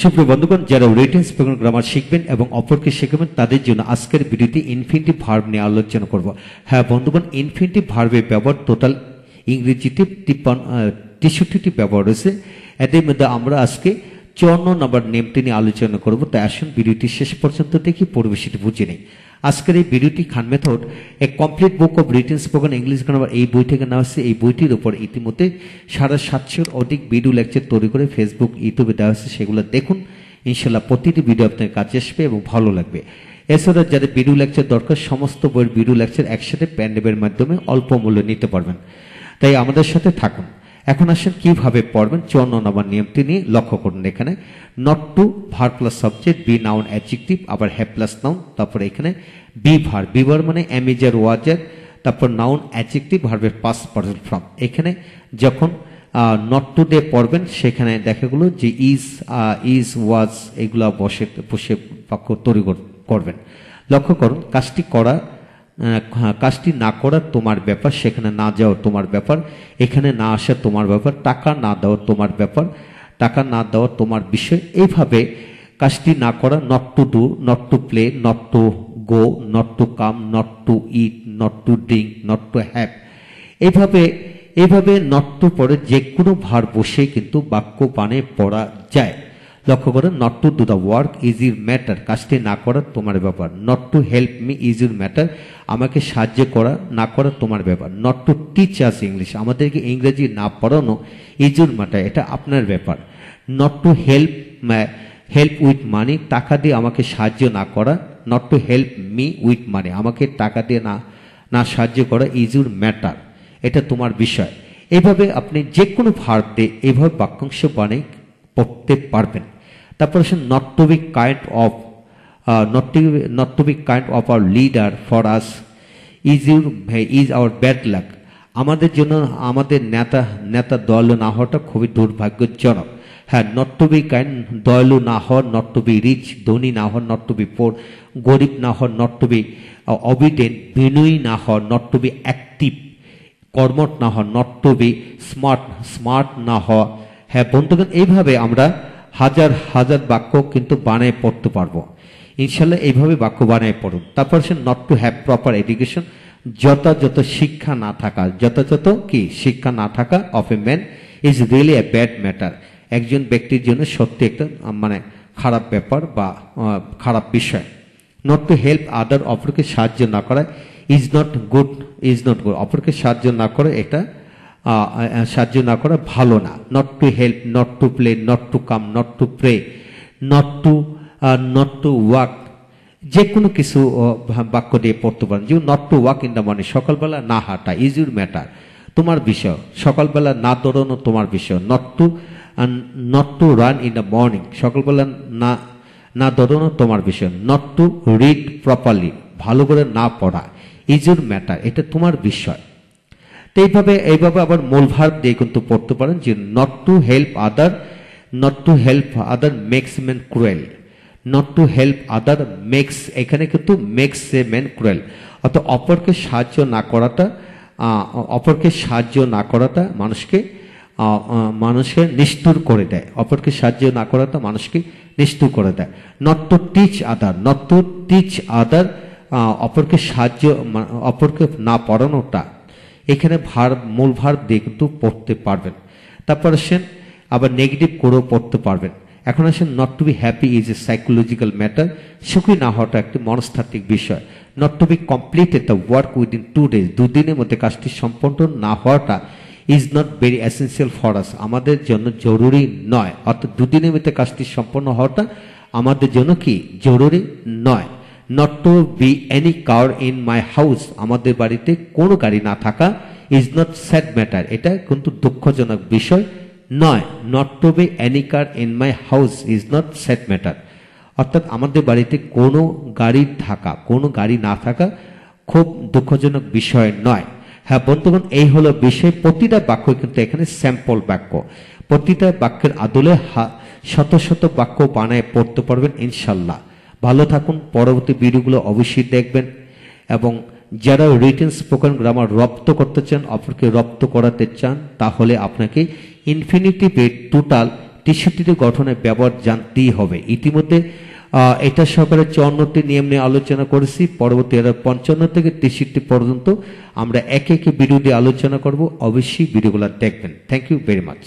সুপ্রিয় বন্ধুগণ, যারা রিটেন স্পোকেন গ্রামার শিখবেন এবং অপরকে শেখাবেন তাদের জন্য আজকের ভিডিওতে ইনফিনিটিভ ভার্ব নিয়ে আলোচনা করব। হ্যাঁ বন্ধুগণ, ইনফিনিটিভ ভার্বের ব্যবহার টোটাল ইংরেজিতে 63টি ব্যবহার রয়েছে। এদের মধ্যে আমরা আজকে 54 নম্বর নেমটি নিয়ে আলোচনা করব। তাই আসুন ভিডিওটি শেষ পর্যন্ত দেখি, পরিবেশটি বুঝে নেই। আজকের এই ভিডিওটি Khan method a complete book of written spoken English grammar এই বই থেকে নেওয়া হচ্ছে। এই বইটির উপর ইতিমধ্যে 750-এর অধিক ভিডিও লেকচার তৈরি করে ফেসবুক, ইউটিউবে দেওয়া হচ্ছে। সেগুলো দেখুন, ইনশাল্লাহ প্রতিটি ভিডিও আপনার কাছে আসবে এবং ভালো লাগবে। এছাড়া যাদের ভিডিও লেকচার দরকার, সমস্ত বইয়ের ভিডিও লেকচার একসাথে প্যান্ডেবের মাধ্যমে অল্প মূল্যে নিতে পারবেন। তাই আমাদের সাথে থাকুন। এখন আসেন কিভাবে পড়বেন 54 নম্বর নিয়মটি নিয়ে লক্ষ্য করুন। এখানে not to verb plus subject, be noun adjective, আবার হ্যাভ প্লাস নাউন, তারপরে এখানে বি ভার্ব, বি ভার্ব মানে অ্যামেজার ওয়াজার, তারপর নাউন অ্যাডজেক্টিভ, ভার্বের পাস্ট পার্সন ফর্ম। এখানে যখন নট টু দিয়ে পড়বেন সেখানে দেখা গেল যে ইজ ওয়াজ এগুলা বসে বাক্য তৈরি করবেন। লক্ষ্য করুন, কাজটি না করা তোমার ব্যাপার, সেখানে না যাওয়া তোমার ব্যাপার, এখানে না আসা তোমার ব্যাপার, টাকা না দেওয়া তোমার ব্যাপার, টাকা না দেওয়া তোমার বিষয়। এইভাবে কাজটি না করা, not to do, not to play, not to go, not to come, not to eat, not to drink, not to have. এইভাবে নট টু পরে যে কোনো ভার বসে কিন্তু বাক্য বানে পড়া যায়। লক্ষ্য করেন, not to do the work is your matter, কাজটি না করা তোমার ব্যাপার। Not to help me is your matter, আমাকে সাহায্য করা না করা তোমার ব্যাপার। Not to teach us English, আমাদেরকে ইংরেজি না পড়ানো ইজ ইউর ম্যাটার, এটা আপনার ব্যাপার। নট টু হেল্প উইথ মানি, টাকা দিয়ে আমাকে সাহায্য না করা। Not to help me with মানি, আমাকে টাকা দিয়ে না সাহায্য করা ইজ ইউর ম্যাটার, এটা তোমার বিষয়। এইভাবে আপনি যে কোনো ভার্ব দিয়ে এইভাবে বাক্যাংশ বানিয়ে পড়তে পারবেন। তারপর আসেন not to be kind of our leader for us is our bad luck, আমাদের জন্য আমাদের নেতা দয়ালু না হওয়াটা খুবই দুর্ভাগ্যজনক। হ্যাঁ, নট টু বি কাইন্ড, দয়ালু না হওয়া, নট টু বি রিচ, ধনী না হওয়া, নট টু বি পোর, গরিব না হওয়া, নট টু বি অবিডেন্ট, বিনয়ী না হওয়া, নট টু বি অ্যাক্টিভ, কর্মঠ না হওয়া, নট টু বি স্মার্ট না হওয়া। হ্যাঁ বন্ধুগণ, এইভাবে আমরা হাজার হাজার বাক্য কিন্তু বানায় পড়তে পারবো। ইনশাল্লাহ এইভাবে বাক্য বানায় পড়ুন। তারপর সে not to have proper education, যথাযথ শিক্ষা না থাকা, যথাযথ কি শিক্ষা না থাকা of a man is really a bad matter, একজন ব্যক্তির জন্য সত্যি একটা খারাপ ব্যাপার বা খারাপ বিষয়। নট টু হেল্প আদার, অপরকে সাহায্য না করা ইজ নট গুড, অপরকে সাহায্য না করে এটা সাহায্য না করা ভালো না। Not to help, not to play, not to come, not to pray, not to walk, যে কোনো কিছু বাক্য দিয়ে পড়তে পারেন। যেমন not to walk in the morning, সকালবেলা না হাঁটা ইজ ইউর ম্যাটার, তোমার বিষয়। সকালবেলা না দৌড়ানো তোমার বিষয়। Not to run in the morning, সকালবেলা না দৌড়ানো তোমার বিষয়। নট টু রিড প্রপারলি, ভালো করে না পড়া ইজ ইউর ম্যাটার, এটা তোমার বিষয়। তো এইভাবে আবার মূল ভার্ব দিয়ে কিন্তু পড়তে পারেন যে not to help other makes man cruel, not to help other makes, এখানে কিন্তু মেক্স এ ম্যান ক্রুয়েল, অর্থাৎ অপরকে সাহায্য না করাটা মানুষকে নিষ্ঠুর করে দেয়, অপরকে সাহায্য না করাটা মানুষকে নিষ্ঠুর করে দেয়। নট টু টিচ আদার, অপরকে না পড়ানোটা, এখানে মূল ভার্ব দিয়ে কিন্তু পড়তে পারবেন। তারপর আসেন আবার নেগেটিভ করেও পড়তে পারবেন। এখন আসেন not to be happy is a psychological matter, সুখী না হওয়াটা একটি মনস্তাত্ত্বিক বিষয়। Not to be completed the work within 2 days, 2 দিনের মধ্যে কাজটি সম্পন্ন না হওয়াটা is not very essential for us, আমাদের জন্য জরুরি নয়। অর্থাৎ 2 দিনের মধ্যে কাজটি সম্পন্ন হওয়াটা আমাদের জন্য কি জরুরি নয়। Not to be any car in my house, আমাদের বাড়িতে কোনো গাড়ি না থাকা ইজ নট স্যাড ম্যাটার, এটা কিন্তু দুঃখজনক বিষয় নয়। Not to be any car in my house is not sad matter, অর্থাৎ আমাদের বাড়িতে কোনো গাড়ি না থাকা খুব দুঃখজনক বিষয় নয়। হ্যাঁ বন্ধুগণ, এই হলো বিষয়। প্রতিটা বাক্য কিন্তু এখানে স্যাম্পল বাক্য, প্রতিটা বাক্যের আদলে শত বাক্য বানায় পড়তে পারবেন ইনশাল্লাহ। ভালো থাকুন, পরবর্তী ভিডিওগুলো অবশ্যই দেখবেন। এবং যারা রিটেন স্পোকেন গ্রামার রপ্ত করতে চান, অপরকে রপ্ত করাতে চান, তাহলে আপনাকে ইনফিনিটিভের টোটাল 63টি গঠনের ব্যবহার জানতেই হবে। ইতিমধ্যে এটা সহকারে 54টি নিয়ম নিয়ে আলোচনা করেছি। পরবর্তী 55 থেকে 63 পর্যন্ত আমরা একে একে ভিডিও দিয়ে আলোচনা করব। অবশ্যই ভিডিওগুলো দেখবেন। Thank you very much.